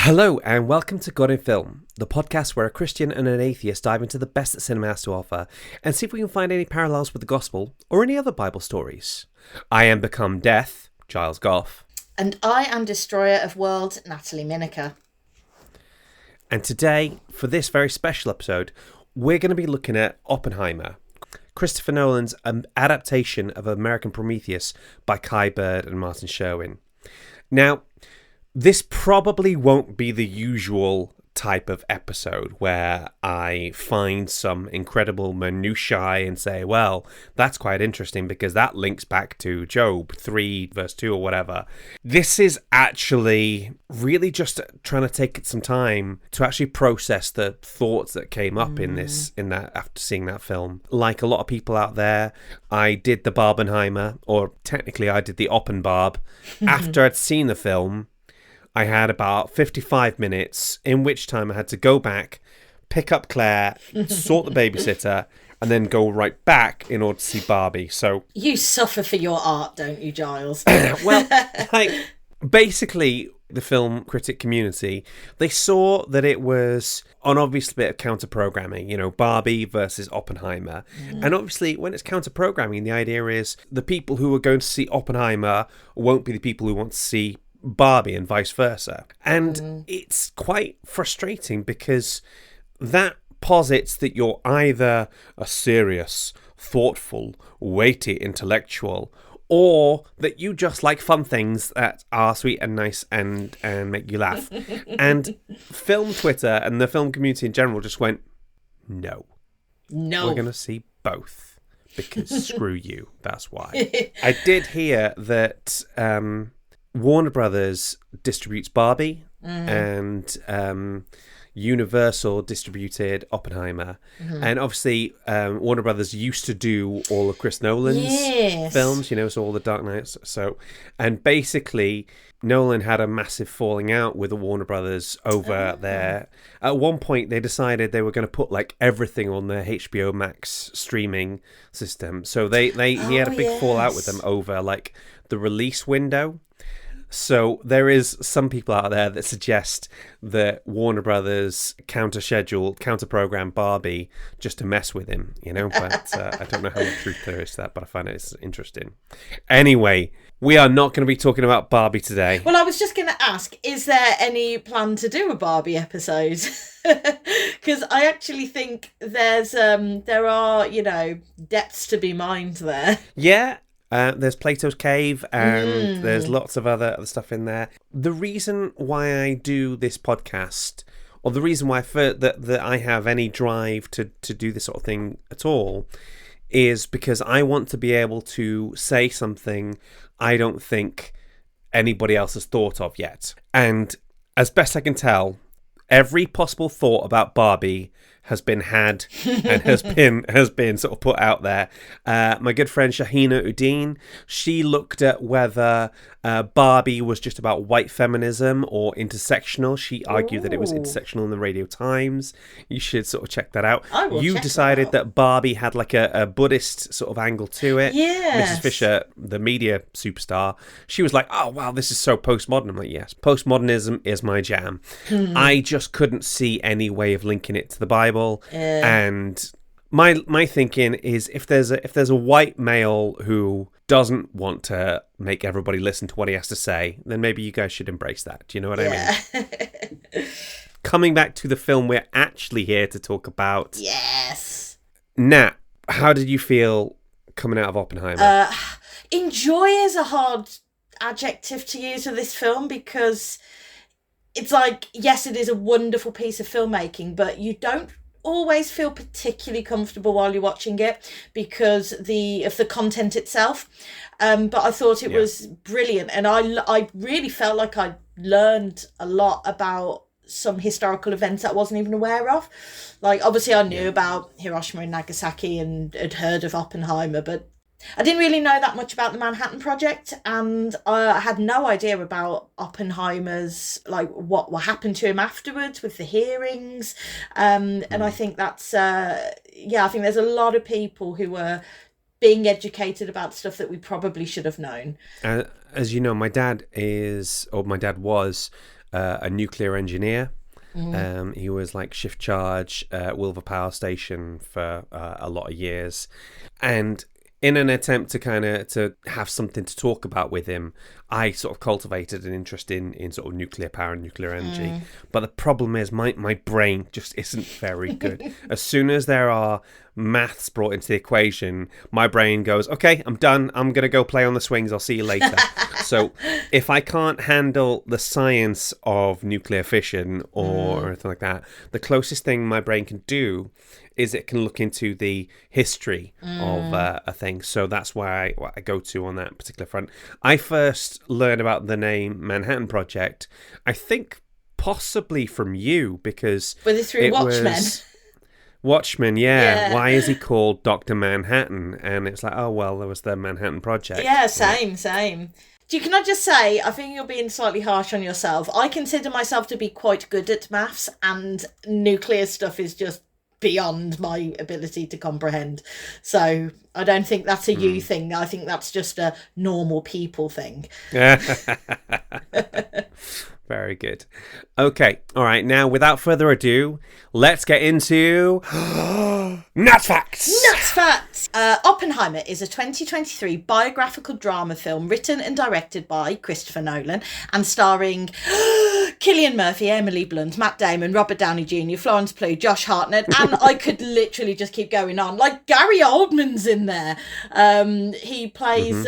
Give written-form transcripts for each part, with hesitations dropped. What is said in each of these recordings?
Hello and welcome to God in Film, the podcast where a Christian and an atheist dive into the best that cinema has to offer and see if we can find any parallels with the gospel or any other Bible stories. I am Become Death, Giles Goff. And I am Destroyer of Worlds, Natalie Minaker. And today, for this very special episode, we're going to be looking at Oppenheimer, Christopher Nolan's adaptation of American Prometheus by Kai Bird and Martin Sherwin. Now, this probably won't be the usual type of episode where I find some incredible minutiae and say, well, that's quite interesting because that links back to Job 3 verse 2 or whatever. This is actually really just trying to take some time to actually process the thoughts that came up in that after seeing that film. Like a lot of people out there, I did the Barbenheimer, or technically I did the Oppenbarb after I'd seen the film. I had about 55 minutes in which time I had to go back, pick up Claire, sort the babysitter, and then go right back in order to see Barbie. So you suffer for your art, don't you, Giles? Well, basically, the film critic community, they saw that it was an obvious bit of counter-programming, Barbie versus Oppenheimer. And obviously, when it's counter-programming, the idea is the people who are going to see Oppenheimer won't be the people who want to see Barbie and vice versa. And it's quite frustrating because that posits that you're either a serious, thoughtful, weighty intellectual, or that you just like fun things that are sweet and nice and make you laugh. And film Twitter and the film community in general just went, no. We're going to see both because screw you. That's why. I did hear that Warner Brothers distributes Barbie and Universal distributed Oppenheimer. And obviously Warner Brothers used to do all of Chris Nolan's films, so all the Dark Knights. And basically Nolan had a massive falling out with the Warner Brothers over there. At one point they decided they were going to put like everything on their HBO Max streaming system. So he had a big fallout with them over like the release window. So there is some people out there that suggest that Warner Brothers counter-program Barbie just to mess with him, but I don't know how much truth there is to that, but I find it interesting. Anyway, we are not going to be talking about Barbie today. Well, I was just going to ask, is there any plan to do a Barbie episode? Because I actually think there are, depths to be mined there. Yeah. There's Plato's Cave and there's lots of other stuff in there. The reason why I do this podcast, or the reason why that I have any drive to do this sort of thing at all, is because I want to be able to say something I don't think anybody else has thought of yet. And as best I can tell, every possible thought about Barbie has been had and has been sort of put out there. My good friend Shahina Udeen, she looked at whether Barbie was just about white feminism or intersectional. She argued that it was intersectional in the Radio Times. You should sort of check that out. You decided that Barbie had like a Buddhist sort of angle to it. Yes. Mrs. Fisher, the media superstar, she was like, oh wow, this is so postmodern. I'm like, yes, postmodernism is my jam. I just couldn't see any way of linking it to the Bible. And my thinking is if there's a white male who doesn't want to make everybody listen to what he has to say, then maybe you guys should embrace that. Do you know what I mean? Coming back to the film we're actually here to talk about. Yes. Nat, how did you feel coming out of Oppenheimer? Enjoy is a hard adjective to use for this film because it's like, yes, it is a wonderful piece of filmmaking, but you don't always feel particularly comfortable while you're watching it because of the content itself. But I thought it was brilliant, and I really felt like I learned a lot about some historical events that I wasn't even aware of. Like, obviously I knew about Hiroshima and Nagasaki and had heard of Oppenheimer, but I didn't really know that much about the Manhattan Project, and I had no idea about Oppenheimer's, like, what happened to him afterwards with the hearings. And I think that's, I think there's a lot of people who were being educated about stuff that we probably should have known. As you know, my dad was a nuclear engineer. He was like shift charge at Wilver Power Station for a lot of years, and in an attempt to kind of to have something to talk about with him, I sort of cultivated an interest in sort of nuclear power and nuclear energy. But the problem is my brain just isn't very good. As soon as there are maths brought into the equation, my brain goes, okay, I'm done. I'm going to go play on the swings. I'll see you later. So if I can't handle the science of nuclear fission or anything like that, the closest thing my brain can do is it can look into the history of a thing. So that's why I go to on that particular front. I first learned about the name Manhattan Project, I think possibly from you, because Was it through Watchmen? Watchmen, yeah. Why is he called Dr. Manhattan? And it's like, oh, well, there was the Manhattan Project. Yeah, same. Can I just say, I think you're being slightly harsh on yourself. I consider myself to be quite good at maths, and nuclear stuff is just beyond my ability to comprehend. So I don't think that's a you thing. I think that's just a normal people thing. Very good. Okay. All right. Now, without further ado, let's get into Nuts Facts. Nuts Facts. Oppenheimer is a 2023 biographical drama film written and directed by Christopher Nolan and starring Cillian Murphy, Emily Blunt, Matt Damon, Robert Downey Jr., Florence Pugh, Josh Hartnett, and I could literally just keep going on. Like Gary Oldman's in there. He plays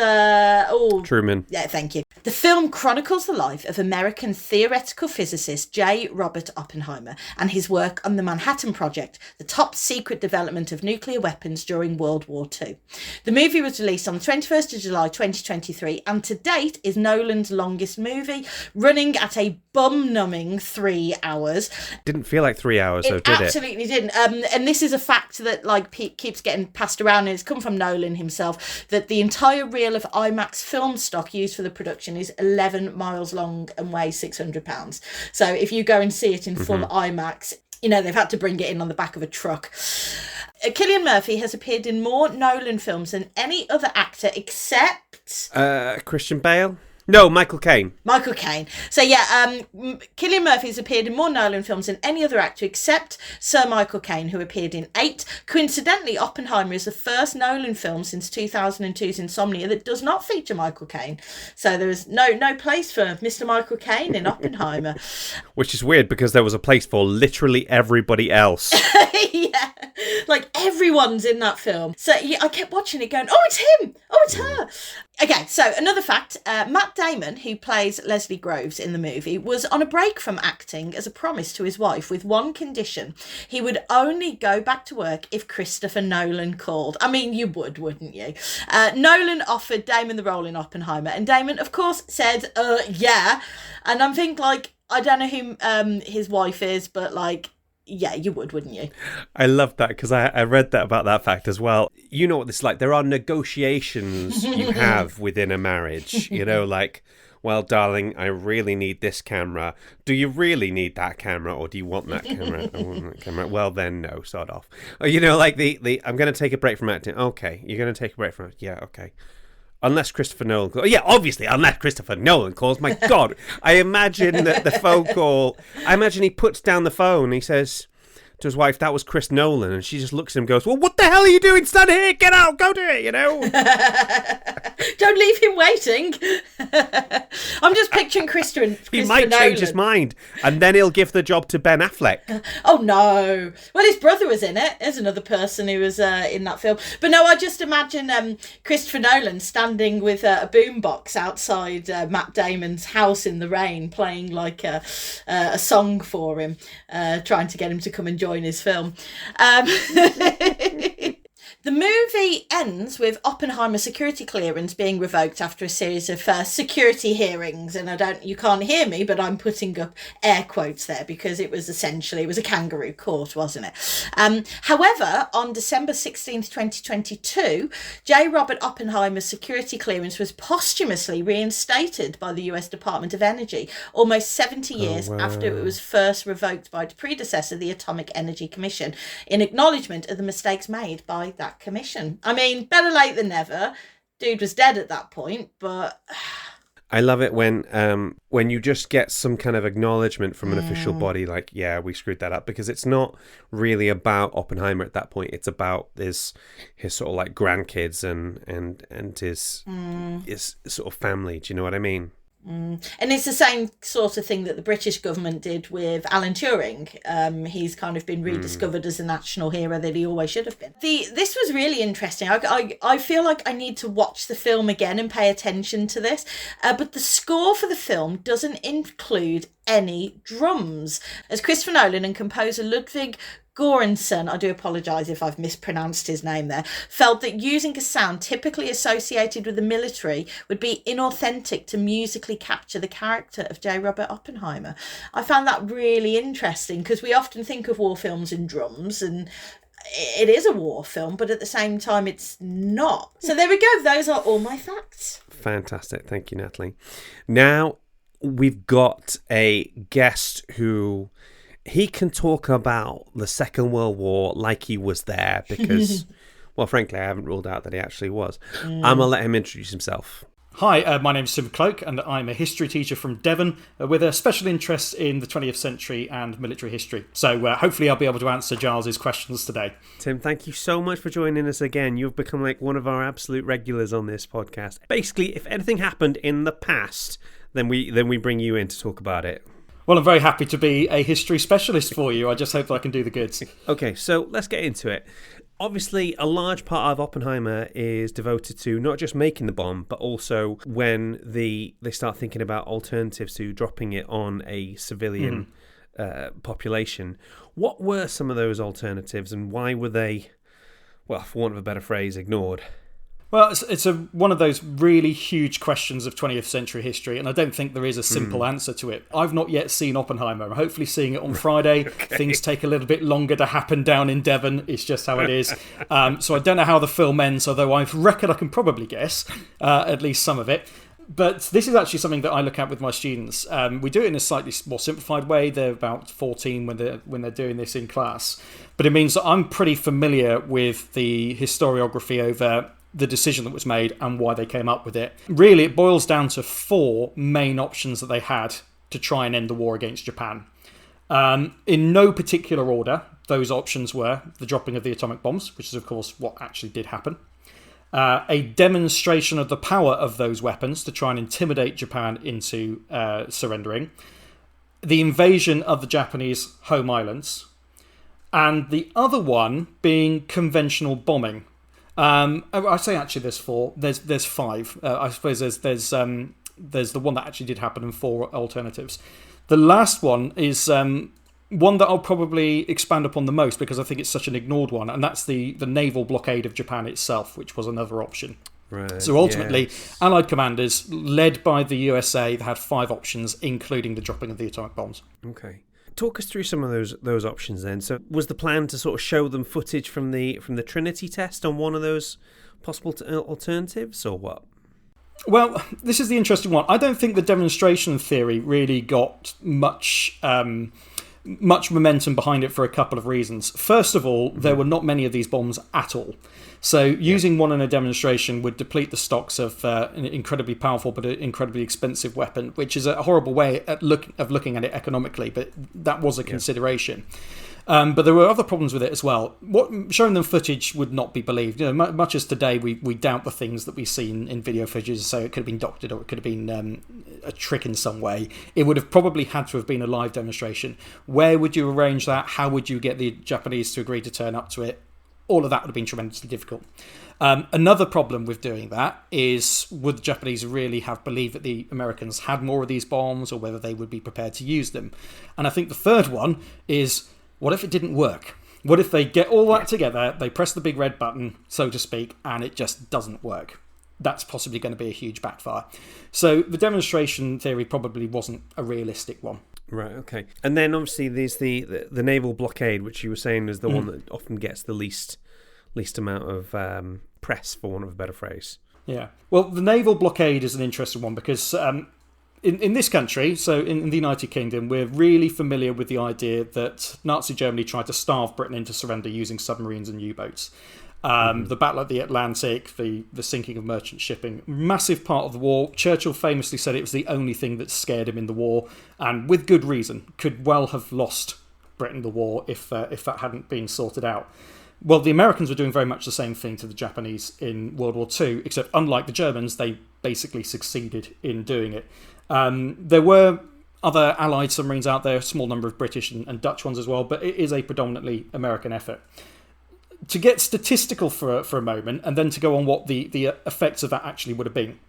Truman. Yeah, thank you. The film chronicles the life of American theoretical physicist J. Robert Oppenheimer and his work on the Manhattan Project, the top secret development of nuclear weapons during World War II. The movie was released on the 21st of July 2023 and to date is Nolan's longest movie, running at a bum-numbing 3 hours. Didn't feel like 3 hours, though, did it? Absolutely didn't. And this is a fact that keeps getting passed around, and it's come from Nolan himself, that the entire reel of IMAX film stock used for the production is 11 miles long and weighs 600 pounds. So if you go and see it in full IMAX, they've had to bring it in on the back of a truck. Cillian Murphy has appeared in more Nolan films than any other actor except... Christian Bale? No, Michael Caine. Michael Caine. So Cillian Murphy has appeared in more Nolan films than any other actor except Sir Michael Caine, who appeared in 8. Coincidentally, Oppenheimer is the first Nolan film since 2002's Insomnia that does not feature Michael Caine. So there is no place for Mr. Michael Caine in Oppenheimer. Which is weird because there was a place for literally everybody else. Yeah, like everyone's in that film. So I kept watching it going, oh, it's him. Oh, it's her. Okay, so another fact, Matt Damon, who plays Leslie Groves in the movie, was on a break from acting as a promise to his wife with one condition. He would only go back to work if Christopher Nolan called. I mean, you would, wouldn't you? Nolan offered Damon the role in Oppenheimer, and Damon, of course, said, yeah. And I'm thinking, I don't know who his wife is, but, yeah, you would, wouldn't you? I love that because I read that about that fact as well. You know what this is like. There are negotiations you have within a marriage. Well, darling, I really need this camera. Do you really need that camera, or do you want that camera? I want that camera. Well, then no, sod off. I'm going to take a break from acting. Okay, you're going to take a break from it. Yeah, okay. Unless Christopher Nolan calls. Yeah, obviously, unless Christopher Nolan calls. My God. I imagine that the phone call... I imagine he puts down the phone and he says to his wife, that was Chris Nolan. And she just looks at him and goes, well, what the hell are you doing? Stand here. Get out. Go do it, Don't leave him waiting. I'm just picturing Christopher He might Nolan. change his mind. And then he'll give the job to Ben Affleck. Oh, no. Well, his brother was in it. There's another person who was in that film. But no, I just imagine Christopher Nolan standing with a boombox outside Matt Damon's house in the rain, playing a song for him, trying to get him to come and join his film. The movie ends with Oppenheimer's security clearance being revoked after a series of security hearings. And you can't hear me, but I'm putting up air quotes there because it was a kangaroo court, wasn't it? However, on December 16th, 2022, J. Robert Oppenheimer's security clearance was posthumously reinstated by the US Department of Energy, almost 70 years after it was first revoked by its predecessor, the Atomic Energy Commission, in acknowledgement of the mistakes made by that commission. I mean, better late than never. Dude was dead at that point, but... I love it when you just get some kind of acknowledgement from an official body, like, yeah, we screwed that up, because it's not really about Oppenheimer at that point. It's about his sort of like grandkids and his sort of family. Do you know what I mean? And it's the same sort of thing that the British government did with Alan Turing. He's kind of been rediscovered as a national hero that he always should have been. This was really interesting. I feel like I need to watch the film again and pay attention to this. But the score for the film doesn't include any drums, as Christopher Nolan and composer Ludwig Göransson, I do apologise if I've mispronounced his name there, felt that using a sound typically associated with the military would be inauthentic to musically capture the character of J. Robert Oppenheimer. I found that really interesting, because we often think of war films in drums, and it is a war film, but at the same time it's not. So there we go, those are all my facts. Fantastic, thank you, Natalie. Now we've got a guest who... he can talk about the Second World War like he was there, because, well, frankly, I haven't ruled out that he actually was. I'm going to let him introduce himself. Hi, my name's Tim Cloak, and I'm a history teacher from Devon with a special interest in the 20th century and military history. So hopefully I'll be able to answer Giles's questions today. Tim, thank you so much for joining us again. You've become like one of our absolute regulars on this podcast. Basically, if anything happened in the past, then we bring you in to talk about it. Well, I'm very happy to be a history specialist for you. I just hope that I can do the goods. Okay, so let's get into it. Obviously, a large part of Oppenheimer is devoted to not just making the bomb, but also when they start thinking about alternatives to dropping it on a civilian population. What were some of those alternatives, and why were they, well, for want of a better phrase, ignored? Well, it's one of those really huge questions of 20th century history, and I don't think there is a simple answer to it. I've not yet seen Oppenheimer. I'm hopefully seeing it on Friday. Okay. Things take a little bit longer to happen down in Devon. It's just how it is. So I don't know how the film ends, although I reckon I can probably guess at least some of it. But this is actually something that I look at with my students. We do it in a slightly more simplified way. They're about 14 when they're doing this in class. But it means that I'm pretty familiar with the historiography over the decision that was made and why they came up with it. Really, it boils down to 4 main options that they had to try and end the war against Japan. In no particular order, those options were the dropping of the atomic bombs, which is, of course, what actually did happen. A demonstration of the power of those weapons to try and intimidate Japan into surrendering. The invasion of the Japanese home islands. And the other one being conventional bombing. I say actually there's 4. There's 5. I suppose there's the one that actually did happen and 4 alternatives. The last one is one that I'll probably expand upon the most, because I think it's such an ignored one, and that's the naval blockade of Japan itself, which was another option. Right. So ultimately, Allied commanders, led by the USA, they had 5 options, including the dropping of the atomic bombs. Okay. Talk us through some of those options then. So was the plan to sort of show them footage from the Trinity test on one of those possible alternatives, or what? Well, this is the interesting one. I don't think the demonstration theory really got much momentum behind it for a couple of reasons. First of all, there were not many of these bombs at all. So using one in a demonstration would deplete the stocks of an incredibly powerful but incredibly expensive weapon, which is a horrible way of looking at it economically, but that was a consideration. But there were other problems with it as well. Showing them footage would not be believed. You know, much as today we doubt the things that we see in video footage, so it could have been doctored or it could have been a trick in some way. It would have probably had to have been a live demonstration. Where would you arrange that? How would you get the Japanese to agree to turn up to it? All of that would have been tremendously difficult. Another problem with doing that is, would the Japanese really have believed that the Americans had more of these bombs, or whether they would be prepared to use them? And I think the third one is, what if it didn't work? What if they get all that together, they press the big red button, so to speak, and it just doesn't work? That's possibly going to be a huge backfire. So the demonstration theory probably wasn't a realistic one. Right, okay. And then obviously there's the naval blockade, which you were saying is the one that often gets the least amount of press, for want of a better phrase. Yeah. Well, the naval blockade is an interesting one because in this country, so in the United Kingdom, we're really familiar with the idea that Nazi Germany tried to starve Britain into surrender using submarines and U-boats. The Battle at the Atlantic, the sinking of merchant shipping, massive part of the war. Churchill famously said it was the only thing that scared him in the war, and with good reason. Could well have lost Britain the war if that hadn't been sorted out. Well, the Americans were doing very much the same thing to the Japanese in World War II, except unlike the Germans, they basically succeeded in doing it. There were other Allied submarines out there, a small number of British and Dutch ones as well, but it is a predominantly American effort. To get statistical for a moment, and then to go on what the effects of that actually would have been.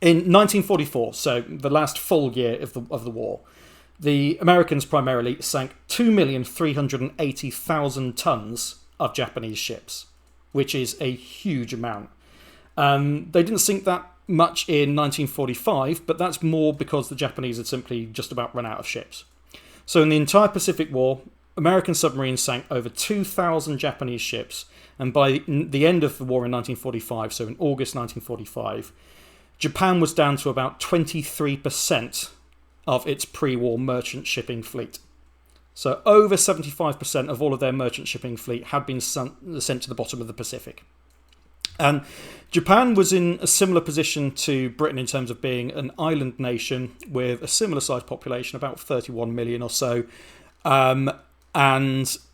In 1944, so the last full year of the war, the Americans primarily sank 2,380,000 tons of Japanese ships, which is a huge amount. They didn't sink that much in 1945, but that's more because the Japanese had simply just about run out of ships. So in the entire Pacific War, American submarines sank over 2,000 Japanese ships, and by the end of the war in 1945, so in August 1945, Japan was down to about 23% of its pre-war merchant shipping fleet. So over 75% of all of their merchant shipping fleet had been sent to the bottom of the Pacific. And Japan was in a similar position to Britain in terms of being an island nation with a similar sized population, about 31 million or so. And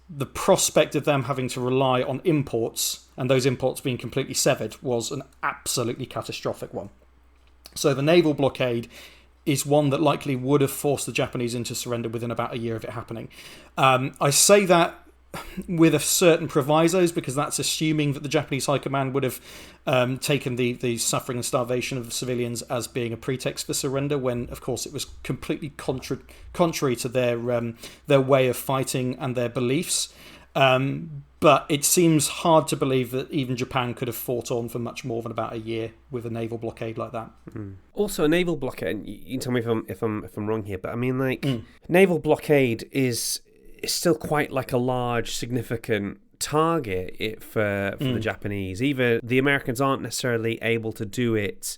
the prospect of them having to rely on imports, and those imports being completely severed, was an absolutely catastrophic one. So the naval blockade is one that likely would have forced the Japanese into surrender within about a year of it happening. I say that with a certain provisos, because that's assuming that the Japanese High Command would have taken the suffering and starvation of the civilians as being a pretext for surrender, when of course it was completely contrary to their way of fighting and their beliefs. But it seems hard to believe that even Japan could have fought on for much more than about a year with a naval blockade like that. Also, a naval blockade. You can tell me if I'm wrong here, but I mean, naval blockade is still quite like a large, significant target for the Japanese. Either the Americans aren't necessarily able to do it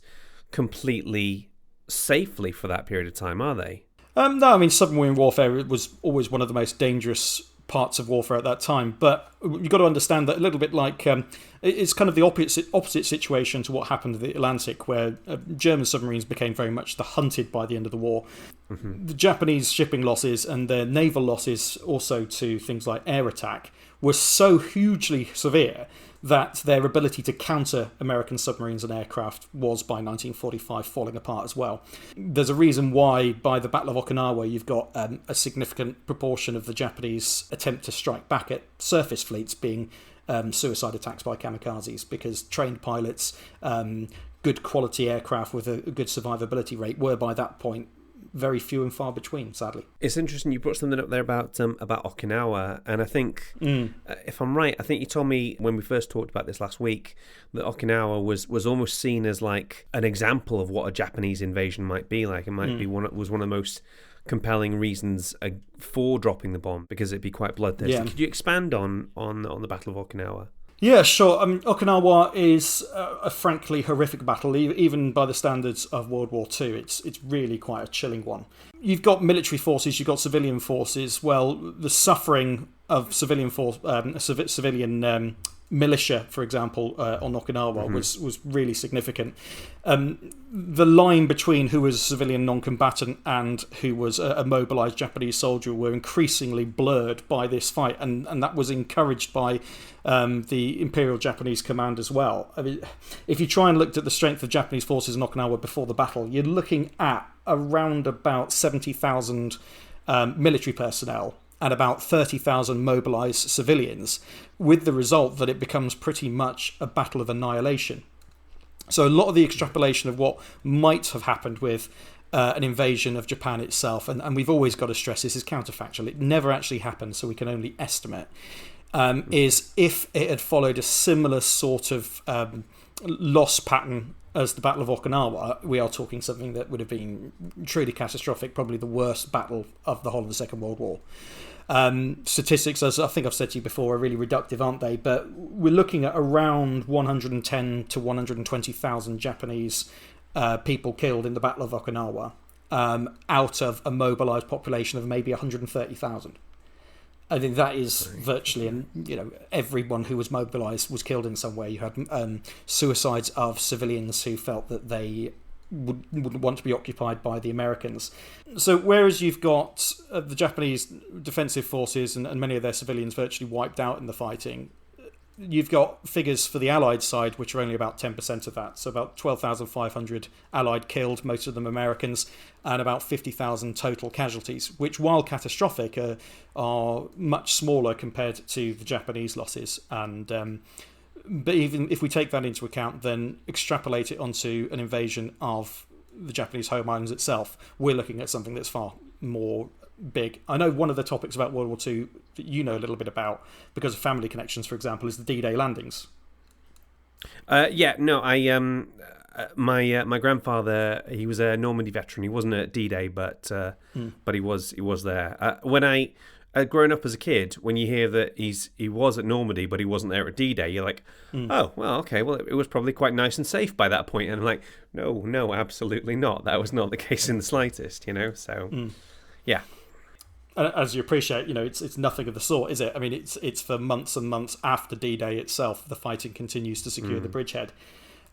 completely safely for that period of time, are they? No, I mean, submarine warfare was always one of the most dangerous parts of warfare at that time, but you've got to understand that a little bit like it's kind of the opposite situation to what happened in the Atlantic, where German submarines became very much the hunted by the end of the war. The Japanese shipping losses and their naval losses also to things like air attack were so hugely severe that their ability to counter American submarines and aircraft was by 1945 falling apart as well. There's a reason why by the Battle of Okinawa you've got a significant proportion of the Japanese attempt to strike back at surface fleets being suicide attacks by kamikazes, because trained pilots, good quality aircraft with a good survivability rate were by that point very few and far between, sadly. It's interesting you brought something up there about Okinawa, and I think, if I'm right, I think you told me when we first talked about this last week that Okinawa was almost seen as like an example of what a Japanese invasion might be like. It might be one of the most compelling reasons for dropping the bomb, because it'd be quite bloodthirsty. Yeah. Could you expand on the Battle of Okinawa? Yeah, sure. I mean, Okinawa is a frankly horrific battle, even by the standards of World War II. It's really quite a chilling one. You've got military forces, you've got civilian forces. Well, the suffering of civilian militia, for example, on Okinawa was really significant. The line between who was a civilian non-combatant and who was a mobilised Japanese soldier were increasingly blurred by this fight, and that was encouraged by the Imperial Japanese Command as well. I mean, if you try and look at the strength of Japanese forces in Okinawa before the battle, you're looking at around about 70,000 military personnel and about 30,000 mobilised civilians, with the result that it becomes pretty much a battle of annihilation. So a lot of the extrapolation of what might have happened with an invasion of Japan itself, and we've always got to stress this is counterfactual, it never actually happened, so we can only estimate, is if it had followed a similar sort of loss pattern as the Battle of Okinawa, we are talking something that would have been truly catastrophic, probably the worst battle of the whole of the Second World War. Statistics, as I think I've said to you before, are really reductive, aren't they? But we're looking at around 110 to 120,000 Japanese people killed in the Battle of Okinawa, out of a mobilised population of maybe 130,000. I think that is virtually, and everyone who was mobilised was killed in some way. You had suicides of civilians who felt that they wouldn't want to be occupied by the Americans. So whereas you've got the Japanese defensive forces and many of their civilians virtually wiped out in the fighting, you've got figures for the Allied side, which are only about 10% of that. So about 12,500 Allied killed, most of them Americans, and about 50,000 total casualties, which, while catastrophic, are much smaller compared to the Japanese losses. And but even if we take that into account, then extrapolate it onto an invasion of the Japanese home islands itself, we're looking at something that's far more big. I know one of the topics about World War II that you know a little bit about, because of family connections, for example, is the D-Day landings. My grandfather, he was a Normandy veteran. He wasn't at D-Day, but he was there. When I growing up as a kid, when you hear that he was at Normandy, but he wasn't there at D-Day, you're like, oh, well, okay, well, it was probably quite nice and safe by that point. And I'm like, no, absolutely not. That was not the case in the slightest, So, yeah. As you appreciate, it's nothing of the sort, is it? I mean, it's for months and months after D-Day itself, the fighting continues to secure the bridgehead.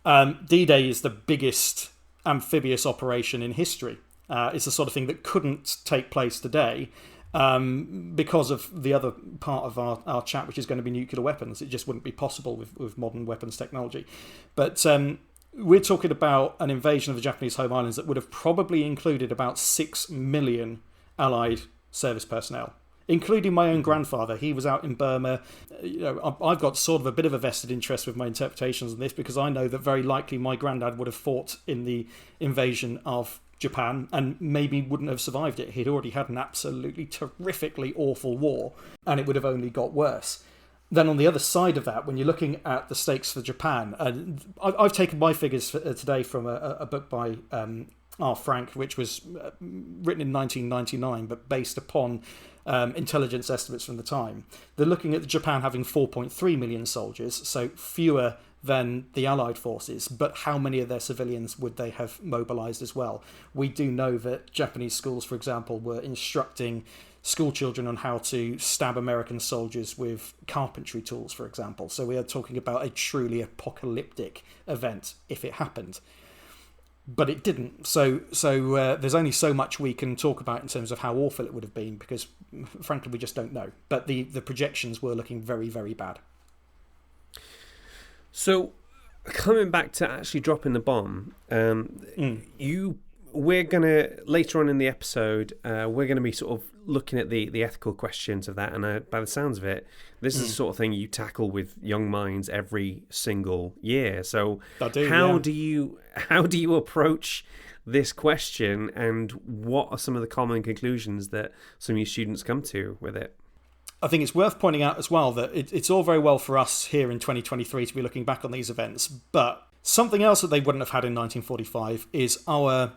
D-Day is the biggest amphibious operation in history. It's the sort of thing that couldn't take place today because of the other part of our chat, which is going to be nuclear weapons. It just wouldn't be possible with modern weapons technology. But we're talking about an invasion of the Japanese home islands that would have probably included about 6 million Allied service personnel, including my own grandfather. He was out in Burma. I've got sort of a bit of a vested interest with my interpretations of this, because I know that very likely my granddad would have fought in the invasion of Japan and maybe wouldn't have survived it. He'd already had an absolutely terrifically awful war, and it would have only got worse. Then on the other side of that, when you're looking at the stakes for Japan, and I've taken my figures for, today from a book by R. Frank, which was written in 1999, but based upon intelligence estimates from the time. They're looking at Japan having 4.3 million soldiers, so fewer than the Allied forces, but how many of their civilians would they have mobilised as well? We do know that Japanese schools, for example, were instructing school children on how to stab American soldiers with carpentry tools, for example. So we are talking about a truly apocalyptic event if it happened. But it didn't. So there's only so much we can talk about in terms of how awful it would have been, because frankly we just don't know. But the projections were looking very, very bad. So coming back to actually dropping the bomb, we're gonna later on in the episode, we're gonna be sort of looking at the ethical questions of that, and by the sounds of it, this is the sort of thing you tackle with young minds every single year. So how do you approach this question, and what are some of the common conclusions that some of your students come to with it? I think it's worth pointing out as well that it's all very well for us here in 2023 to be looking back on these events, but something else that they wouldn't have had in 1945 is our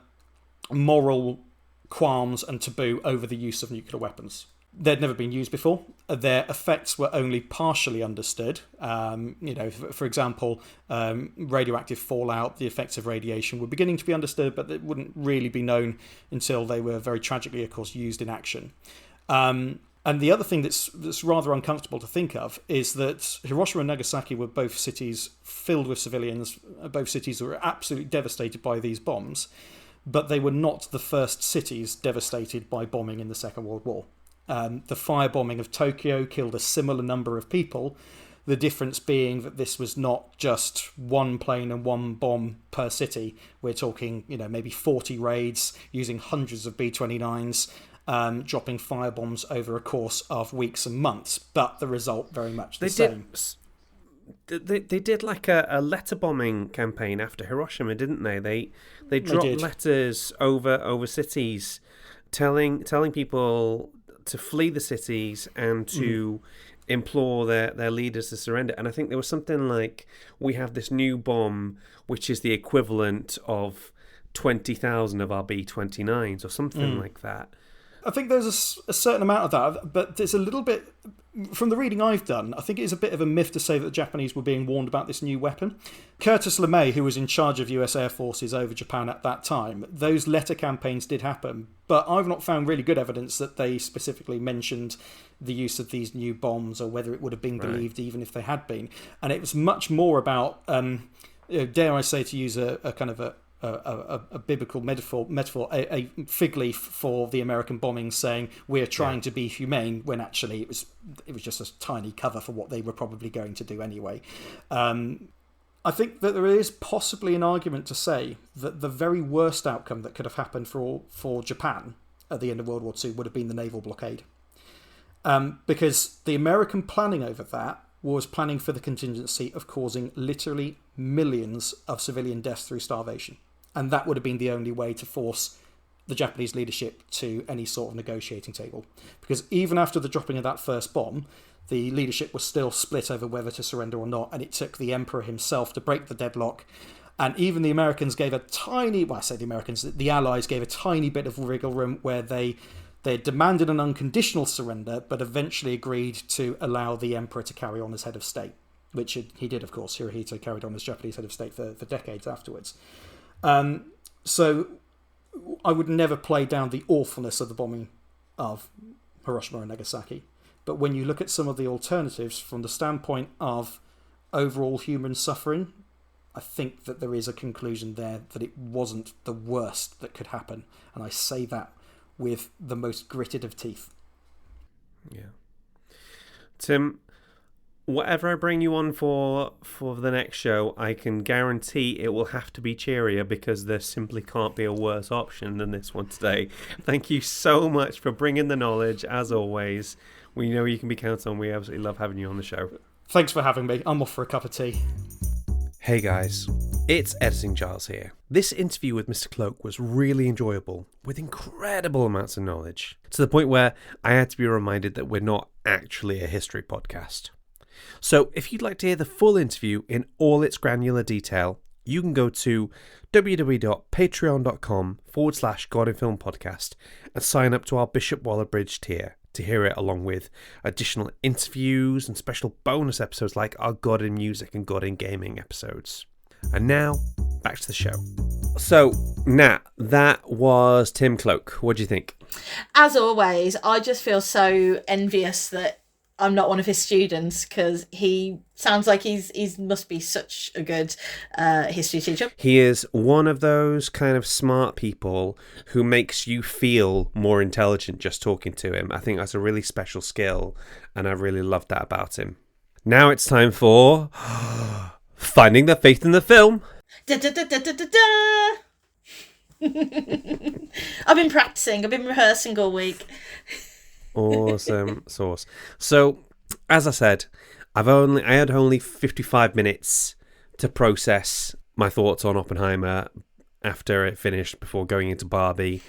moral qualms and taboo over the use of nuclear weapons. They'd never been used before. Their effects were only partially understood. For example, radioactive fallout, the effects of radiation were beginning to be understood, but it wouldn't really be known until they were very tragically, of course, used in action. And the other thing that's rather uncomfortable to think of is that Hiroshima and Nagasaki were both cities filled with civilians, both cities that were absolutely devastated by these bombs, but they were not the first cities devastated by bombing in the Second World War. The firebombing of Tokyo killed a similar number of people, the difference being that this was not just one plane and one bomb per city. We're talking, maybe 40 raids using hundreds of B-29s, dropping firebombs over a course of weeks and months, but the result very much the same. They did like a letter bombing campaign after Hiroshima, didn't they? They dropped letters over cities, telling people to flee the cities and to implore their leaders to surrender. And I think there was something like, we have this new bomb which is the equivalent of 20,000 of our B-29s or something like that. I think there's a certain amount of that, but there's a little bit, from the reading I've done, I think it is a bit of a myth to say that the Japanese were being warned about this new weapon. Curtis LeMay, who was in charge of US Air Forces over Japan at that time, those letter campaigns did happen, but I've not found really good evidence that they specifically mentioned the use of these new bombs or whether it would have been believed even if they had been. And it was much more about, dare I say, to use a kind of a biblical metaphor, a fig leaf for the American bombings, saying we're trying to be humane when actually it was just a tiny cover for what they were probably going to do anyway. I think that there is possibly an argument to say that the very worst outcome that could have happened for Japan at the end of World War II would have been the naval blockade, because the American planning over that was planning for the contingency of causing literally millions of civilian deaths through starvation. And that would have been the only way to force the Japanese leadership to any sort of negotiating table. Because even after the dropping of that first bomb, the leadership was still split over whether to surrender or not, and it took the emperor himself to break the deadlock. And even the Americans gave a tiny, well, I say the Americans, the Allies gave a tiny bit of wriggle room where they demanded an unconditional surrender, but eventually agreed to allow the emperor to carry on as head of state, which he did, of course. Hirohito carried on as Japanese head of state for decades afterwards. So I would never play down the awfulness of the bombing of Hiroshima and Nagasaki. But when you look at some of the alternatives from the standpoint of overall human suffering, I think that there is a conclusion there that it wasn't the worst that could happen. And I say that with the most gritted of teeth. Yeah. Tim, whatever I bring you on for the next show, I can guarantee it will have to be cheerier, because there simply can't be a worse option than this one today. Thank you so much for bringing the knowledge, as always. We know you can be counted on. We absolutely love having you on the show. Thanks for having me. I'm off for a cup of tea. Hey guys, it's Editing Giles here. This interview with Mr. Cloak was really enjoyable, with incredible amounts of knowledge, to the point where I had to be reminded that we're not actually a history podcast. So if you'd like to hear the full interview in all its granular detail, you can go to www.patreon.com/God in Film Podcast and sign up to our Bishop Waller-Bridge tier to hear it, along with additional interviews and special bonus episodes like our God in Music and God in Gaming episodes. And now, back to the show. So, Nat, that was Tim Cloak. What do you think? As always, I just feel so envious that I'm not one of his students, because he sounds like he's must be such a good history teacher. He is one of those kind of smart people who makes you feel more intelligent just talking to him. I think that's a really special skill, and I really love that about him. Now it's time for Finding the Faith in the Film. Da, da, da, da, da, da, da. I've been practicing. I've been rehearsing all week. Awesome sauce. So, as I said, I had only 55 minutes to process my thoughts on Oppenheimer after it finished, before going into Barbie.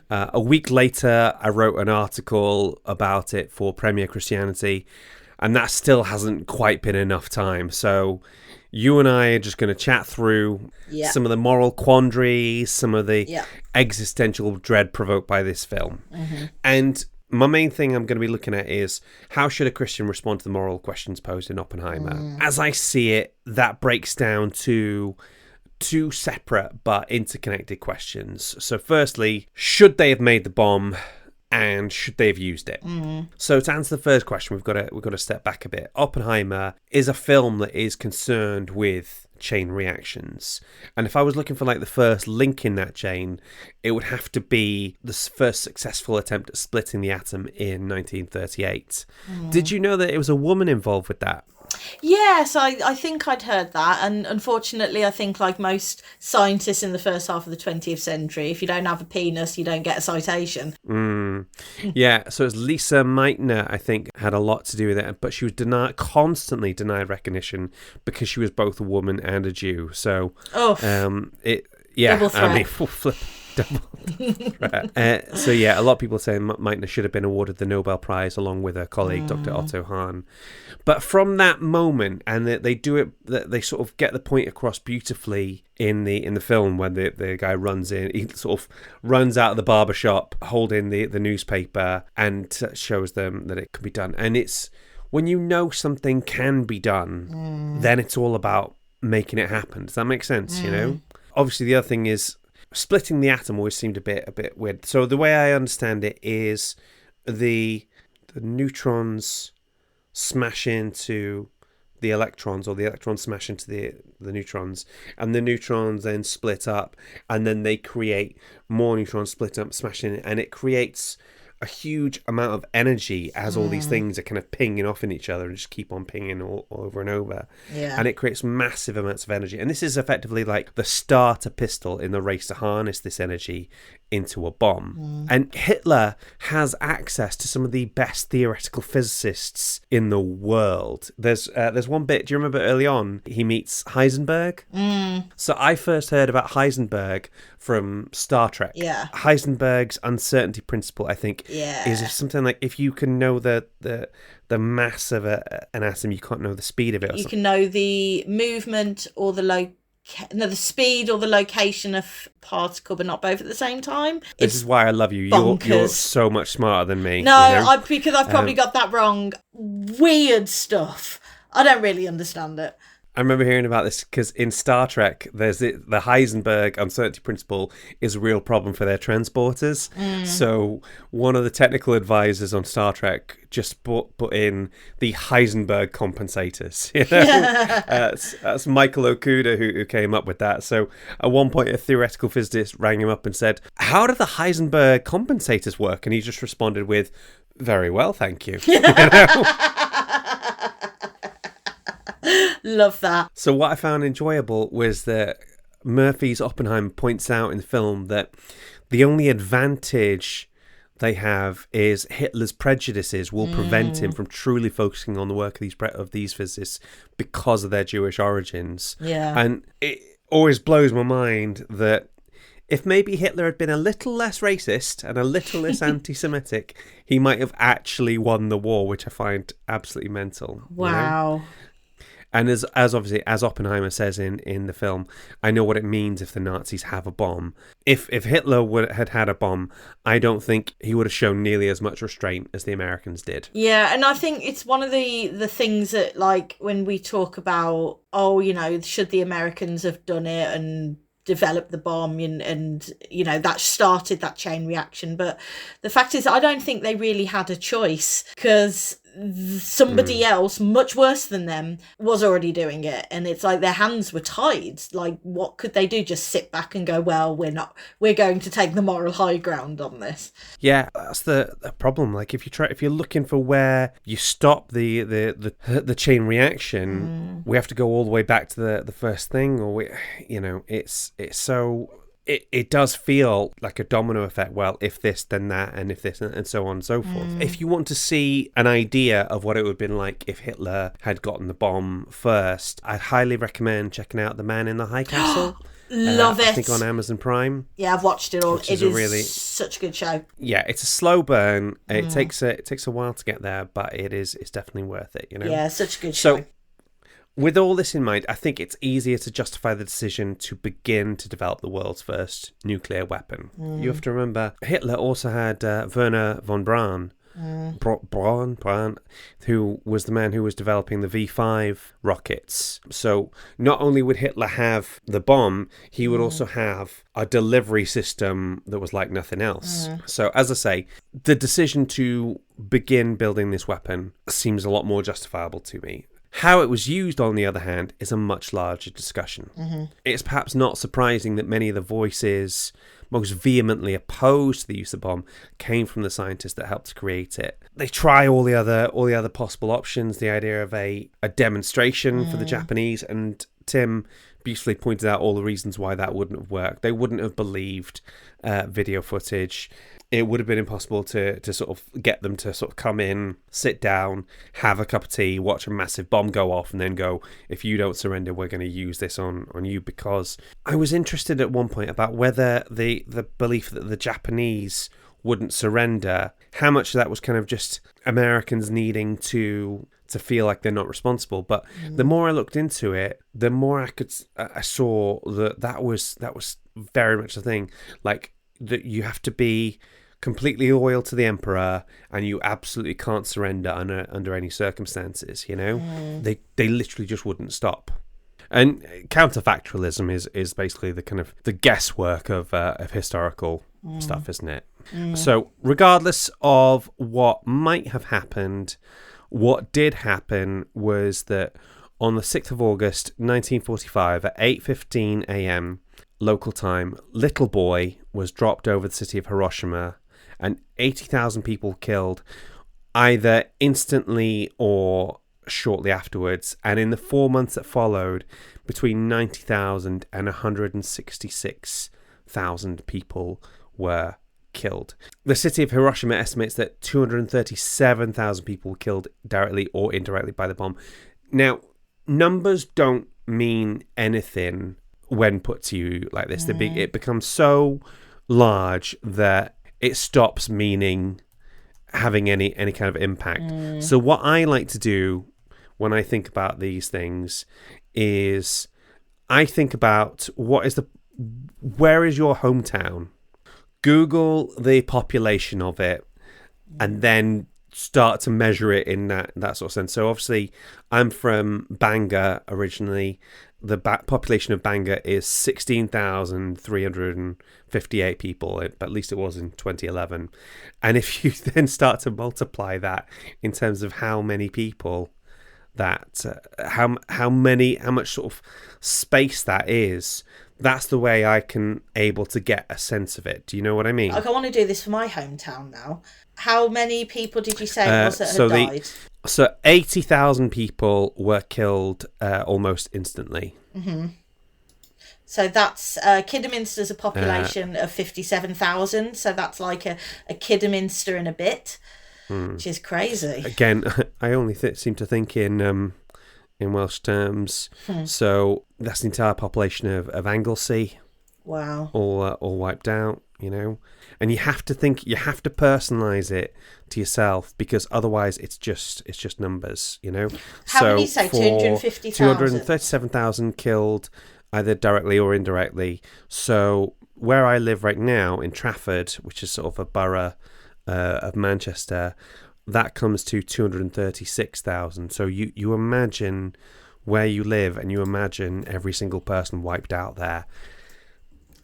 A week later, I wrote an article about it for Premier Christianity, and that still hasn't quite been enough time. So you and I are just going to chat through some of the moral quandaries, some of the existential dread provoked by this film. And my main thing I'm going to be looking at is, how should a Christian respond to the moral questions posed in Oppenheimer? As I see it, that breaks down to two separate but interconnected questions. So firstly, should they have made the bomb, and should they have used it? So to answer the first question, we've got to step back a bit. Oppenheimer is a film that is concerned with chain reactions, and if I was looking for like the first link in that chain, it would have to be the first successful attempt at splitting the atom in 1938. Did you know that it was a woman involved with that? Yes, I think I'd heard that, and unfortunately I think, like most scientists in the first half of the 20th century, if you don't have a penis, you don't get a citation. Yeah, so it's Lisa Meitner, I think, had a lot to do with it, but she was constantly denied recognition because she was both a woman and a Jew. So, Double threat. I mean, So yeah, a lot of people say Meitner should have been awarded the Nobel Prize along with a colleague, Dr. Otto Hahn. But from that moment, and they do it, they sort of get the point across beautifully in the film when the guy runs in, he sort of runs out of the barber shop holding the newspaper and shows them that it can be done. And it's when you know something can be done, then it's all about making it happen. Does that make sense? You know, obviously the other thing is splitting the atom always seemed a bit weird. So the way I understand it is the neutrons smash into the electrons, or the electrons smash into the neutrons, and the neutrons then split up, and then they create more neutrons split up, smashing, and it creates a huge amount of energy as all these things are kind of pinging off in each other and just keep on pinging all over and over. Yeah. And it creates massive amounts of energy. And this is effectively like the starter pistol in the race to harness this energy into a bomb. And Hitler has access to some of the best theoretical physicists in the world. There's one bit, do you remember early on, he meets Heisenberg? So I first heard about Heisenberg from Star Trek. Yeah. Heisenberg's uncertainty principle, I think, is something like if you can know the mass of an atom, you can't know the speed of it. You can know the movement or the speed or the location of particle, but not both at the same time. This is why I love you. You're so much smarter than me. No, you know? because I've probably got that wrong. Weird stuff. I don't really understand it. I remember hearing about this because in Star Trek, there's the Heisenberg uncertainty principle is a real problem for their transporters. So one of the technical advisors on Star Trek just put in the Heisenberg compensators. You know? That's Michael Okuda who came up with that. So at one point, a theoretical physicist rang him up and said, "How do the Heisenberg compensators work?" And he just responded with, "Very well, thank you." You know? Love that. So what I found enjoyable was that Murphy's Oppenheimer points out in the film that the only advantage they have is Hitler's prejudices will prevent him from truly focusing on the work of these physicists because of their Jewish origins. Yeah. And it always blows my mind that if maybe Hitler had been a little less racist and a little less anti-Semitic, he might have actually won the war, which I find absolutely mental. Wow. You know? And as obviously, as Oppenheimer says in the film, I know what it means if the Nazis have a bomb. If Hitler had a bomb, I don't think he would have shown nearly as much restraint as the Americans did. Yeah, and I think it's one of the things that, like, when we talk about, should the Americans have done it and developed the bomb and that started that chain reaction. But the fact is, I don't think they really had a choice, because somebody else much worse than them was already doing it, and it's like their hands were tied. Like, what could they do? Just sit back and go, well, we're going to take the moral high ground on this. Yeah, that's the problem. Like, if you're looking for where you stop the chain reaction, we have to go all the way back to the first thing, or it's so. It does feel like a domino effect. Well, if this, then that, and if this, and so on and so forth. If you want to see an idea of what it would have been like if Hitler had gotten the bomb first, I'd highly recommend checking out The Man in the High Castle. Love it. I think on Amazon Prime. Yeah, I've watched it all. It is really such a good show. Yeah, it's a slow burn. It takes a while to get there, but it's definitely worth it. Yeah, such a good show. So, with all this in mind, I think it's easier to justify the decision to begin to develop the world's first nuclear weapon. You have to remember, Hitler also had Werner von Braun, Braun, who was the man who was developing the V5 rockets. So not only would Hitler have the bomb, he would also have a delivery system that was like nothing else. So as I say, the decision to begin building this weapon seems a lot more justifiable to me. How it was used, on the other hand, is a much larger discussion. It's perhaps not surprising that many of the voices most vehemently opposed to the use of the bomb came from the scientists that helped to create it. They try all the other possible options, the idea of a demonstration for the Japanese, and Tim beautifully pointed out all the reasons why that wouldn't have worked. They wouldn't have believed video footage. It would have been impossible to sort of get them to sort of come in, sit down, have a cup of tea, watch a massive bomb go off, and then go, if you don't surrender, we're going to use this on you. Because I was interested at one point about whether the belief that the Japanese wouldn't surrender, how much of that was kind of just Americans needing to feel like they're not responsible. But the more I looked into it, the more I saw that was very much the thing. Like, that you have to be completely loyal to the emperor, and you absolutely can't surrender under any circumstances. They literally just wouldn't stop. And counterfactualism is basically the kind of the guesswork of historical stuff, isn't it? So regardless of what might have happened, what did happen was that on the 6th of August 1945 at 8:15 a.m. local time, little boy was dropped over the city of Hiroshima, and 80,000 people killed either instantly or shortly afterwards. And in the 4 months that followed, between 90,000 and 166,000 people were killed. The city of Hiroshima estimates that 237,000 people were killed directly or indirectly by the bomb. Now, numbers don't mean anything when put to you like this. It becomes so large that it stops meaning having any kind of impact. So what I like to do when I think about these things is I think about where is your hometown? Google the population of it, and then start to measure it in that sort of sense. So obviously, I'm from Bangor originally. The population of Bangor is 16,358 people, at least it was in 2011. And if you then start to multiply that in terms of how many people that, how much sort of space that is, that's the way I can able to get a sense of it. Do you know what I mean? Like, I want to do this for my hometown now. How many people did you say it was that had died? So 80,000 people were killed almost instantly. Mm-hmm. So that's Kidderminster's a population of 57,000. So that's like a Kidderminster and a bit, which is crazy. Again, I only seem to think in Welsh terms. So that's the entire population of Anglesey. Wow. All wiped out, And you have to personalise it to yourself, because otherwise it's just numbers, How many say 250,000? 237,000 killed either directly or indirectly. So where I live right now in Trafford, which is sort of a borough of Manchester, that comes to 236,000. So you imagine where you live, and you imagine every single person wiped out there,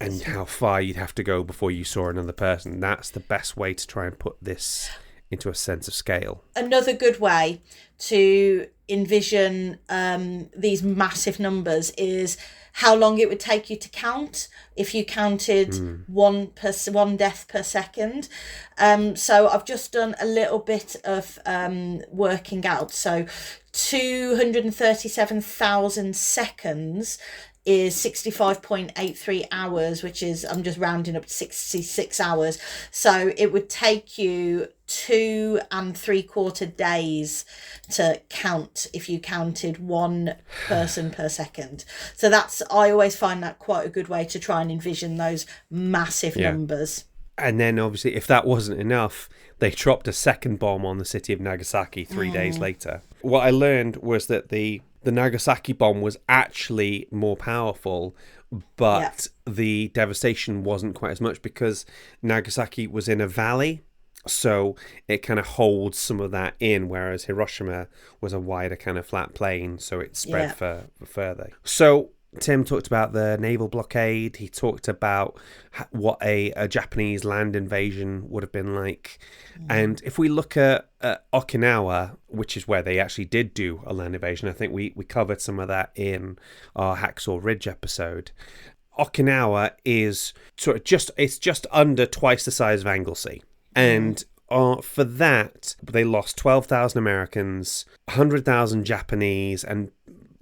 and how far you'd have to go before you saw another person. That's the best way to try and put this into a sense of scale. Another good way to envision these massive numbers is how long it would take you to count if you counted one death per second. So I've just done a little bit of working out. So 237,000 seconds is 65.83 hours, which is, I'm just rounding up to 66 hours. So it would take you 2 3/4 days to count if you counted one person per second. So I always find that quite a good way to try and envision those massive numbers. And then obviously, if that wasn't enough, they dropped a second bomb on the city of Nagasaki 3 days later. What I learned was that the Nagasaki bomb was actually more powerful, but the devastation wasn't quite as much, because Nagasaki was in a valley, so it kind of holds some of that in, whereas Hiroshima was a wider kind of flat plain, so it spread for further. So Tim talked about the naval blockade. He talked about what a Japanese land invasion would have been like. And if we look at Okinawa, which is where they actually did do a land invasion, I think we covered some of that in our Hacksaw Ridge episode. Okinawa is it's just under twice the size of Anglesey. And for that, they lost 12,000 Americans, 100,000 Japanese, and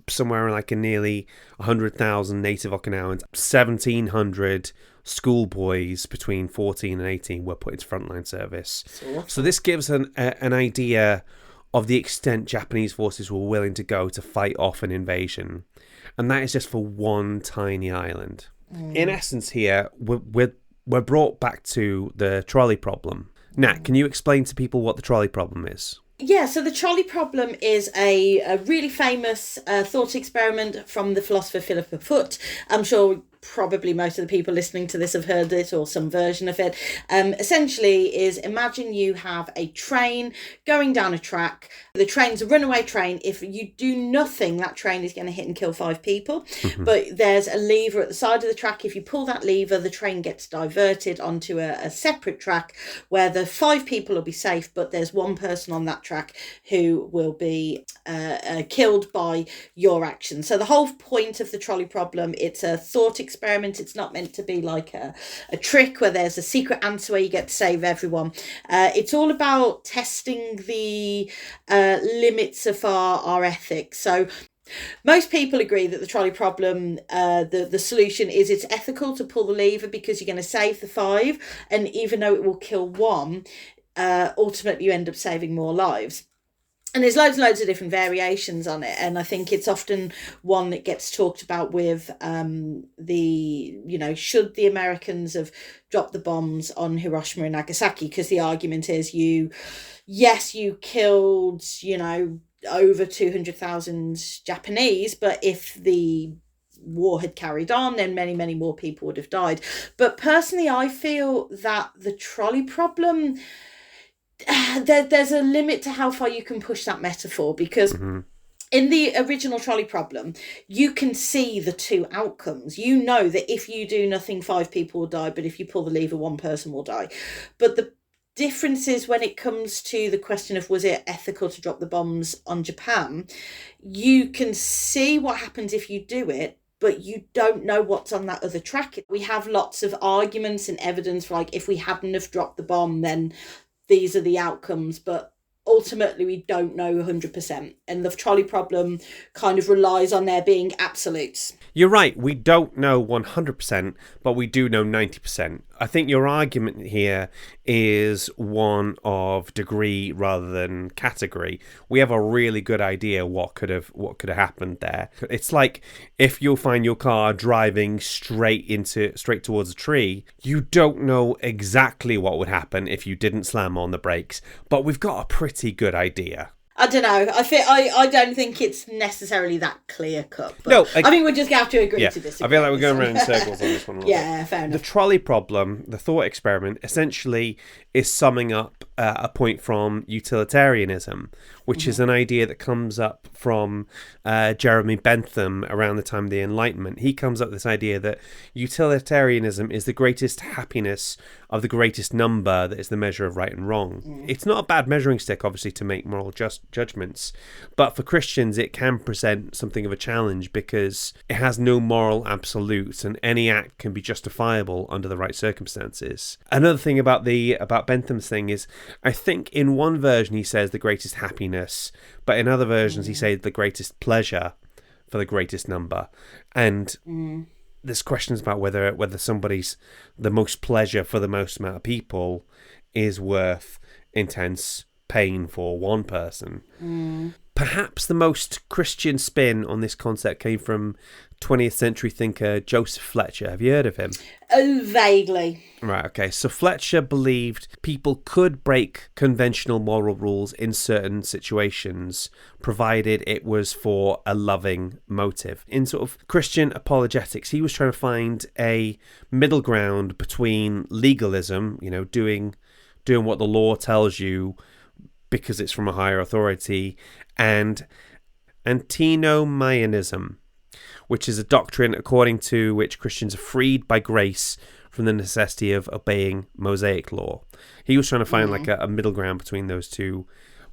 somewhere like a nearly 100,000 native Okinawans, 1,700 schoolboys between 14 and 18 were put into frontline service. So this gives an idea of the extent Japanese forces were willing to go to fight off an invasion. And that is just for one tiny island. In essence here, we're brought back to the trolley problem. Nat, can you explain to people what the trolley problem is? Yeah, so the trolley problem is a really famous thought experiment from the philosopher Philippa Foot. I'm sure probably most of the people listening to this have heard it or some version of it. Essentially is, imagine you have a train going down a track. The train's a runaway train. If you do nothing, that train is going to hit and kill 5 people. But there's a lever at the side of the track. If you pull that lever, the train gets diverted onto a separate track where the 5 people will be safe, but there's one person on that track who will be killed by your action. So the whole point of the trolley problem, it's a thought experiment. It's not meant to be like a trick where there's a secret answer where you get to save everyone. It's all about testing the limits of our ethics. So most people agree that the trolley problem, the solution is it's ethical to pull the lever because you're going to save the 5, and even though it will kill 1, ultimately you end up saving more lives. And there's loads and loads of different variations on it. And I think it's often one that gets talked about with should the Americans have dropped the bombs on Hiroshima and Nagasaki? Because the argument is you killed, over 200,000 Japanese, but if the war had carried on, then many, many more people would have died. But personally, I feel that the trolley problem, there's a limit to how far you can push that metaphor, because in the original trolley problem, you can see the 2 outcomes. You know that if you do nothing, 5 people will die, but if you pull the lever, 1 person will die. But the difference is when it comes to the question of was it ethical to drop the bombs on Japan, you can see what happens if you do it, but you don't know what's on that other track. We have lots of arguments and evidence for, like, if we hadn't have dropped the bomb, then these are the outcomes, but ultimately we don't know 100%. And the trolley problem kind of relies on there being absolutes. You're right, we don't know 100%, but we do know 90%. I think your argument here is one of degree rather than category. We have a really good idea what could have happened there. It's like if you'll find your car driving straight towards a tree, you don't know exactly what would happen if you didn't slam on the brakes, but we've got a pretty good idea. I don't know. I don't think it's necessarily that clear cut. No, I think we're just going to have to agree to disagree. I feel like we're going around in circles on this one. Yeah, fair enough. The trolley problem, the thought experiment, essentially is summing up a point from utilitarianism, which is an idea that comes up from Jeremy Bentham around the time of the Enlightenment. He comes up with this idea that utilitarianism is the greatest happiness of the greatest number that is the measure of right and wrong. It's not a bad measuring stick, obviously, to make moral judgments, but for Christians it can present something of a challenge because it has no moral absolutes and any act can be justifiable under the right circumstances. Another thing about Bentham's thing is, I think in one version he says the greatest happiness, but in other versions he says the greatest pleasure for the greatest number. And there's questions about whether somebody's the most pleasure for the most amount of people is worth intense pain for one person. Perhaps the most Christian spin on this concept came from 20th century thinker Joseph Fletcher. Have you heard of him? Oh, vaguely. Right, okay. So Fletcher believed people could break conventional moral rules in certain situations, provided it was for a loving motive. In sort of Christian apologetics, he was trying to find a middle ground between legalism, doing what the law tells you because it's from a higher authority, and antinomianism, which is a doctrine according to which Christians are freed by grace from the necessity of obeying Mosaic law. He was trying to find like a middle ground between those 2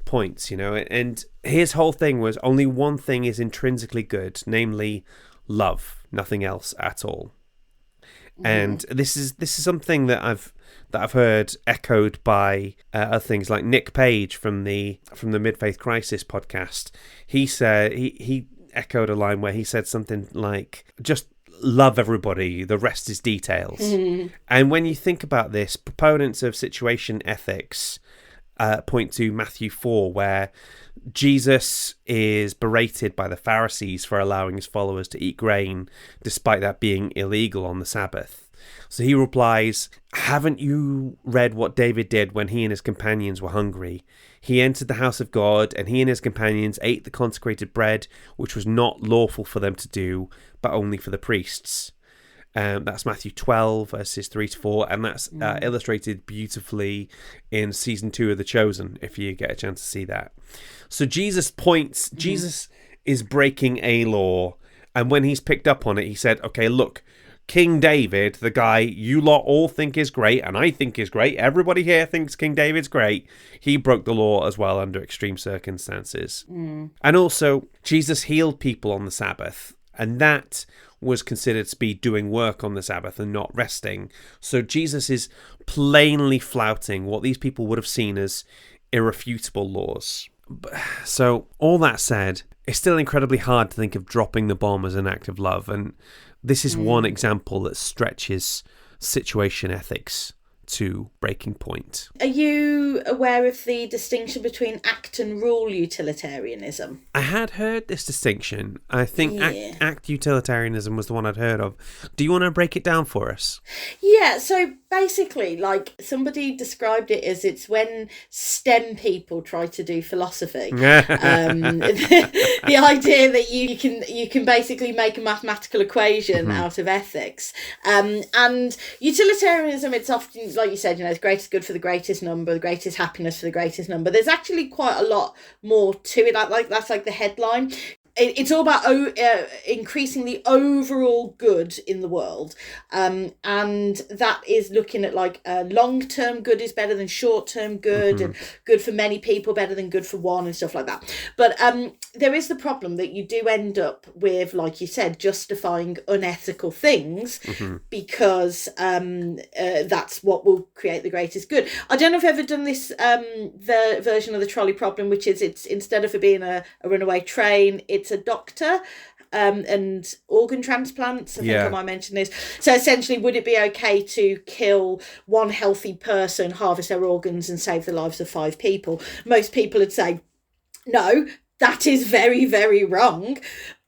points, and his whole thing was only one thing is intrinsically good, namely love, nothing else at all. And this is something that I've heard echoed by other things like Nick Page from the Mid-Faith Crisis podcast. He said he echoed a line where he said something like, just love everybody, the rest is details. And when you think about this, proponents of situation ethics point to Matthew 4, where Jesus is berated by the Pharisees for allowing his followers to eat grain despite that being illegal on the Sabbath. So he replies, haven't you read what David did when he and his companions were hungry? He entered the house of God, and he and his companions ate the consecrated bread, which was not lawful for them to do, but only for the priests. That's Matthew 12, verses 3 to 4, and that's illustrated beautifully in season 2 of The Chosen, if you get a chance to see that. So Jesus is breaking a law, and when he's picked up on it, he said, okay, look, King David, the guy you lot all think is great, and I think is great, everybody here thinks King David's great, he broke the law as well under extreme circumstances. And also, Jesus healed people on the Sabbath, and that was considered to be doing work on the Sabbath and not resting. So Jesus is plainly flouting what these people would have seen as irrefutable laws. So all that said, it's still incredibly hard to think of dropping the bomb as an act of love, and this is one example that stretches situation ethics to breaking point. Are you aware of the distinction between act and rule utilitarianism? I had heard this distinction. I think act utilitarianism was the one I'd heard of. Do you want to break it down for us? Yeah, so basically, like, somebody described it as it's when STEM people try to do philosophy. The idea that you can basically make a mathematical equation out of ethics. And utilitarianism, it's often, like you said, the greatest good for the greatest number, the greatest happiness for the greatest number. There's actually quite a lot more to it. Like that's like the headline. It's all about increasing the overall good in the world, and that is looking at like long-term good is better than short-term good, and good for many people better than good for one, and stuff like that. But there is the problem that you do end up with, like you said, justifying unethical things because that's what will create the greatest good. I don't know if I've ever done this the version of the trolley problem, which is it's instead of it being a runaway train, it's a doctor and organ transplants. I think I might mention this. So essentially, would it be okay to kill one healthy person, harvest their organs and save the lives of 5 people? Most people would say, no, that is very, very wrong.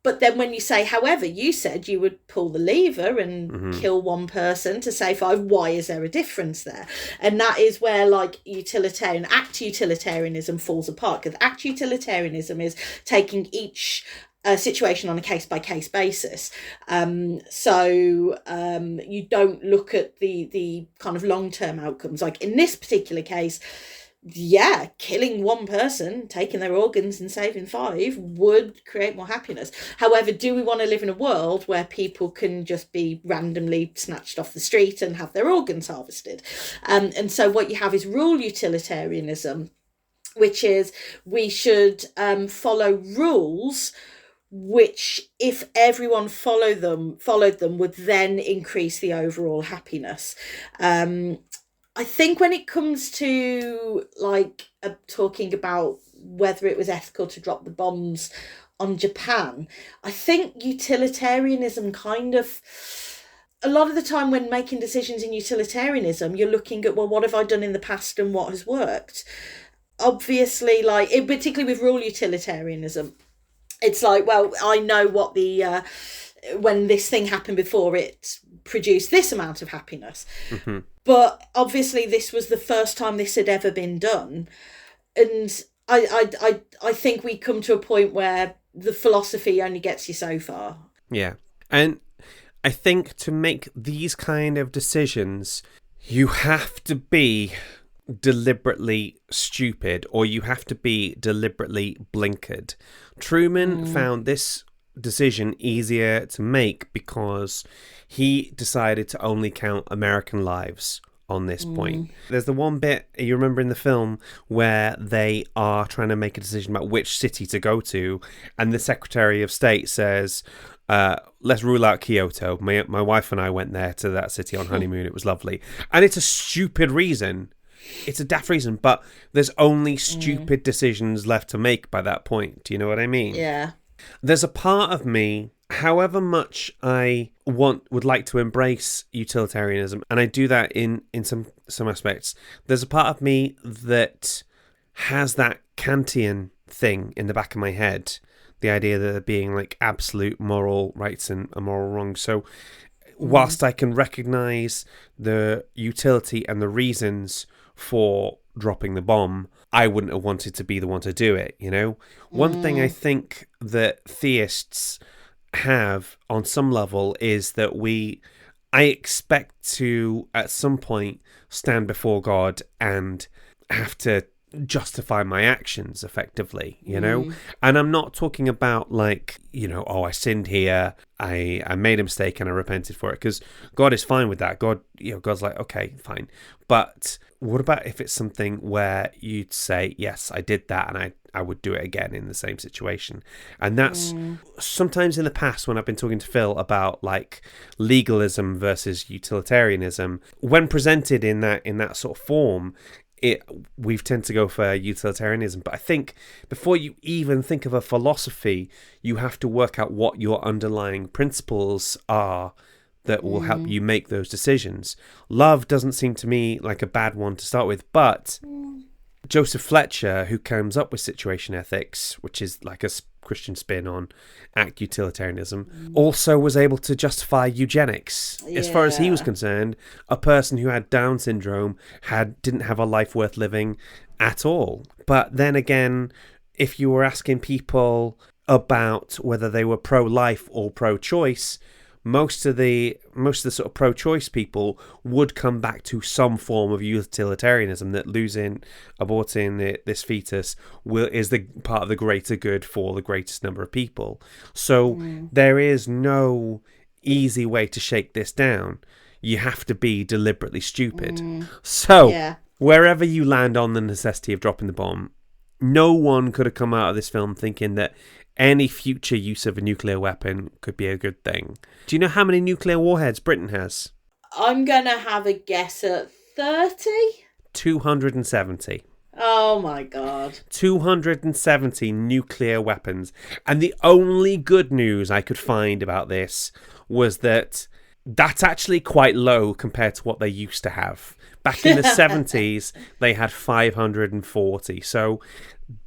But then when you say, however, you said you would pull the lever and kill one person to save 5, why is there a difference there? And that is where like act utilitarianism falls apart, because act utilitarianism is taking each situation on a case-by-case basis. So you don't look at the kind of long-term outcomes. Like in this particular case, killing one person, taking their organs and saving 5 would create more happiness. However, do we want to live in a world where people can just be randomly snatched off the street and have their organs harvested? And so what you have is rule utilitarianism, which is we should follow rules which, if everyone followed them, would then increase the overall happiness. I think when it comes to like talking about whether it was ethical to drop the bombs on Japan, I think utilitarianism kind of, a lot of the time when making decisions in utilitarianism, you're looking at, well, what have I done in the past and what has worked? Obviously, like, particularly with rule utilitarianism, it's like, well, I know what when this thing happened before, it produced this amount of happiness. But obviously this was the first time this had ever been done. And I think we come to a point where the philosophy only gets you so far. Yeah. And I think to make these kind of decisions, you have to be deliberately stupid, or you have to be deliberately blinkered. Truman found this decision easier to make because he decided to only count American lives on this point. There's the one bit you remember in the film where they are trying to make a decision about which city to go to, and the Secretary of State says, let's rule out Kyoto. My wife and I went there to that city on honeymoon. It was lovely. And it's a stupid reason. It's a daft reason, but there's only stupid decisions left to make by that point. Do you know what I mean? Yeah. There's a part of me, however much I would like to embrace utilitarianism, and I do that in some aspects, there's a part of me that has that Kantian thing in the back of my head, the idea that there being like absolute moral rights and moral wrongs. So whilst I can recognise the utility and the reasons for dropping the bomb, I wouldn't have wanted to be the one to do it, you know? One thing I think that theists have on some level is that I expect to at some point stand before God and have to justify my actions effectively, you know? And I'm not talking about like, you know, oh, I sinned here, I made a mistake and I repented for it, because God is fine with that. God's like, okay, fine. But what about if it's something where you'd say, yes, I did that and I would do it again in the same situation? And that's sometimes in the past when I've been talking to Phil about like legalism versus utilitarianism, when presented in that sort of form, we've tend to go for utilitarianism. But I think before you even think of a philosophy, you have to work out what your underlying principles are that will help you make those decisions. Love doesn't seem to me like a bad one to start with, but Joseph Fletcher, who comes up with situation ethics, which is like a Christian spin on act utilitarianism, also was able to justify eugenics. As far as he was concerned, a person who had Down syndrome didn't have a life worth living at all. But then again, if you were asking people about whether they were pro-life or pro-choice, most of the sort of pro-choice people would come back to some form of utilitarianism, that aborting this fetus is the part of the greater good for the greatest number of people. So there is no easy way to shake this down. You have to be deliberately stupid. So wherever you land on the necessity of dropping the bomb, no one could have come out of this film thinking that any future use of a nuclear weapon could be a good thing. Do you know how many nuclear warheads Britain has? I'm going to have a guess at 30? 270. Oh my God. 270 nuclear weapons. And the only good news I could find about this was that that's actually quite low compared to what they used to have. Back in the 70s, they had 540. So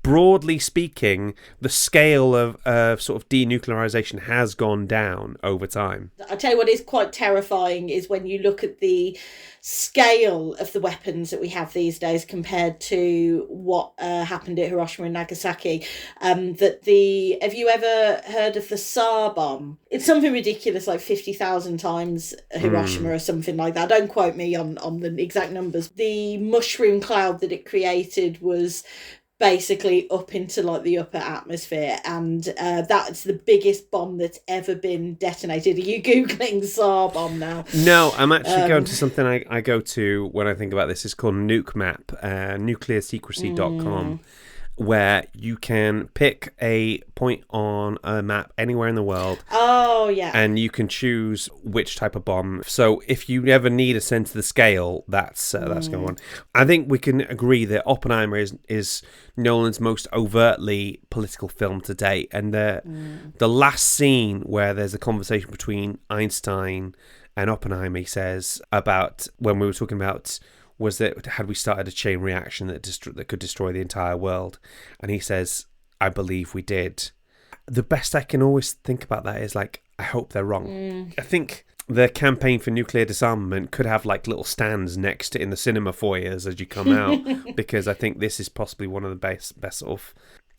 broadly speaking, the scale of sort of denuclearization has gone down over time. I tell you what is quite terrifying is when you look at the scale of the weapons that we have these days compared to what happened at Hiroshima and Nagasaki. Have you ever heard of the Tsar bomb? It's something ridiculous, like 50,000 times Hiroshima or something like that. Don't quote me on the exact numbers. The mushroom cloud that it created was basically up into like the upper atmosphere, and that's the biggest bomb that's ever been detonated. Are you googling Tsar bomb now? No, I'm actually going to something I go to when I think about this. It's called Nuke Map, nuclearsecrecy.com, where you can pick a point on a map anywhere in the world. Oh, yeah. And you can choose which type of bomb. So if you ever need a sense of the scale, that's going on. I think we can agree that Oppenheimer is Nolan's most overtly political film to date. And the last scene where there's a conversation between Einstein and Oppenheimer, he says about when we were talking about was that had we started a chain reaction that could destroy the entire world? And he says, I believe we did. The best I can always think about that is like, I hope they're wrong. I think the campaign for nuclear disarmament could have like little stands next to in the cinema foyers as you come out, because I think this is possibly one of the best sort of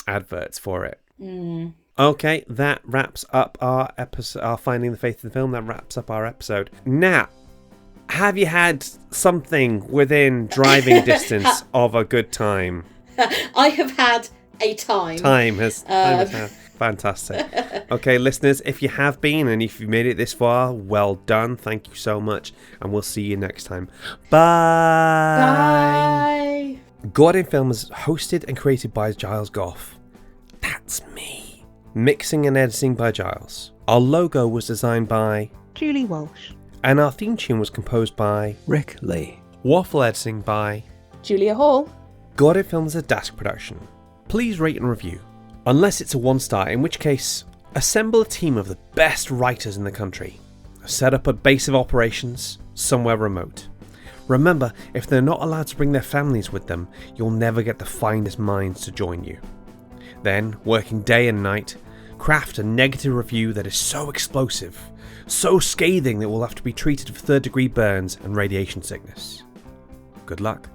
adverts for it. Okay, that wraps up our episode, our Finding the Faith in the Film. That wraps up our episode. Now, have you had something within driving distance of a good time? I have had a time. Time has had. Fantastic. Okay, listeners, if you have been and if you've made it this far, well done. Thank you so much. And we'll see you next time. Bye. Bye. God in Film is hosted and created by Giles Goff. That's me. Mixing and editing by Giles. Our logo was designed by Julie Walsh. And our theme tune was composed by Rick Lee. Waffle editing by Julia Hall. God in Film is a Dask production. Please rate and review. Unless it's a 1-star, in which case Assemble a team of the best writers in the country. Set up a base of operations somewhere remote. Remember, if they're not allowed to bring their families with them, you'll never get the finest minds to join you. Then, working day and night, craft a negative review that is so explosive, so scathing that it will have to be treated for third-degree burns and radiation sickness. Good luck.